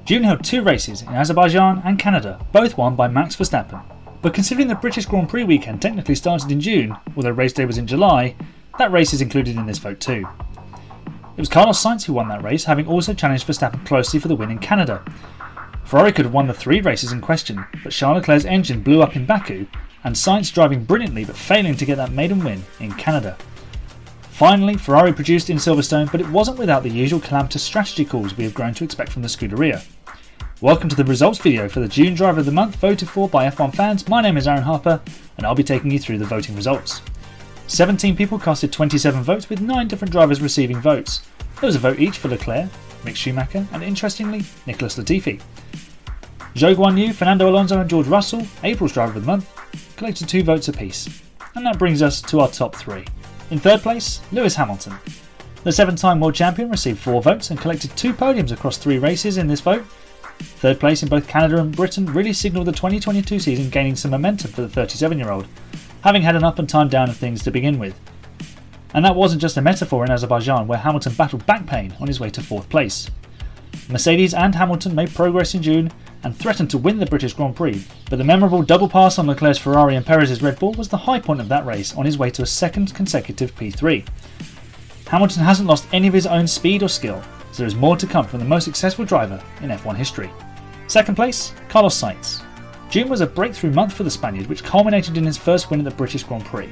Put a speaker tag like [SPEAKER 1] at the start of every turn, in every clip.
[SPEAKER 1] June held two races in Azerbaijan and Canada, both won by Max Verstappen. But considering the British Grand Prix weekend technically started in June, although race day was in July, that race is included in this vote too. It was Carlos Sainz who won that race, having also challenged Verstappen closely for the win in Canada. Ferrari could have won the three races in question, but Charles Leclerc's engine blew up in Baku, and Sainz driving brilliantly but failing to get that maiden win in Canada. Finally, Ferrari produced in Silverstone, but it wasn't without the usual calamitous strategy calls we have grown to expect from the Scuderia. Welcome to the results video for the June Driver of the Month voted for by F1 fans. My name is Aaron Harper and I'll be taking you through the voting results. 17 people casted 27 votes with 9 different drivers receiving votes. There was a vote each for Leclerc, Mick Schumacher and, interestingly, Nicholas Latifi. Zhou Guanyu, Fernando Alonso and George Russell, April's Driver of the Month, collected 2 votes apiece. And that brings us to our top 3. In third place, Lewis Hamilton. The 7-time world champion received 4 votes and collected 2 podiums across 3 races in this vote. Third place in both Canada and Britain really signalled the 2022 season gaining some momentum for the 37-year-old, having had an up and time down of things to begin with. And that wasn't just a metaphor in Azerbaijan, where Hamilton battled back pain on his way to 4th place. Mercedes and Hamilton made progress in June and threatened to win the British Grand Prix, but the memorable double pass on Leclerc's Ferrari and Perez's Red Bull was the high point of that race on his way to a second consecutive P3. Hamilton hasn't lost any of his own speed or skill, so there is more to come from the most successful driver in F1 history. Second place, Carlos Sainz. June was a breakthrough month for the Spaniard, which culminated in his first win at the British Grand Prix.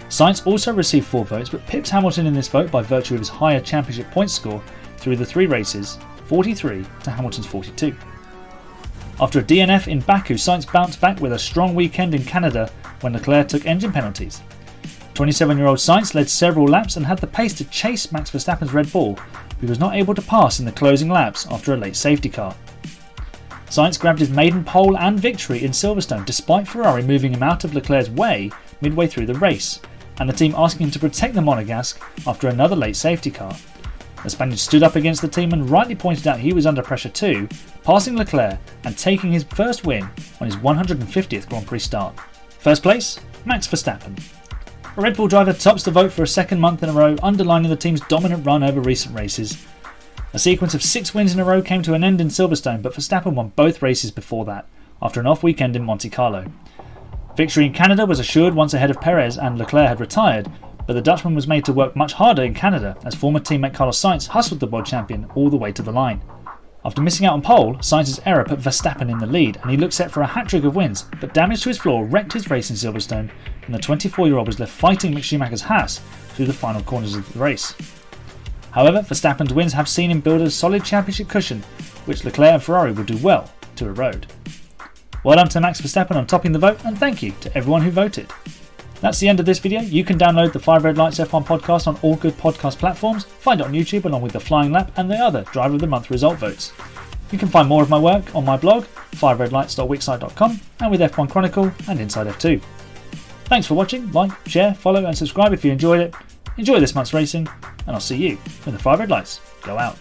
[SPEAKER 1] Sainz also received 4 votes, but pips Hamilton in this vote by virtue of his higher championship points score through the 3 races, 43 to Hamilton's 42. After a DNF in Baku, Sainz bounced back with a strong weekend in Canada when Leclerc took engine penalties. 27-year-old Sainz led several laps and had the pace to chase Max Verstappen's Red Bull, but he was not able to pass in the closing laps after a late safety car. Sainz grabbed his maiden pole and victory in Silverstone despite Ferrari moving him out of Leclerc's way midway through the race, and the team asking him to protect the Monegasque after another late safety car. The Spaniard stood up against the team and rightly pointed out he was under pressure too, passing Leclerc and taking his first win on his 150th Grand Prix start. First place, Max Verstappen. A Red Bull driver tops the vote for a second month in a row, underlining the team's dominant run over recent races. A sequence of 6 wins in a row came to an end in Silverstone, but Verstappen won both races before that, after an off weekend in Monte Carlo. Victory in Canada was assured once ahead of Perez and Leclerc had retired, but the Dutchman was made to work much harder in Canada as former teammate Carlos Sainz hustled the world champion all the way to the line. After missing out on pole, Sainz's error put Verstappen in the lead and he looked set for a hat-trick of wins, but damage to his floor wrecked his race in Silverstone and the 24-year-old was left fighting Mick Schumacher's Haas through the final corners of the race. However, Verstappen's wins have seen him build a solid championship cushion, which Leclerc and Ferrari will do well to erode. Well done to Max Verstappen on topping the vote, and thank you to everyone who voted. That's the end of this video. You can download the 5 Red Lights F1 podcast on all good podcast platforms, find it on YouTube along with the Flying Lap and the other Driver of the Month result votes. You can find more of my work on my blog, 5redlights.wixsite.com, and with F1 Chronicle and Inside F2. Thanks for watching. Like, share, follow and subscribe if you enjoyed it. Enjoy this month's racing, and I'll see you when the 5 Red Lights go out.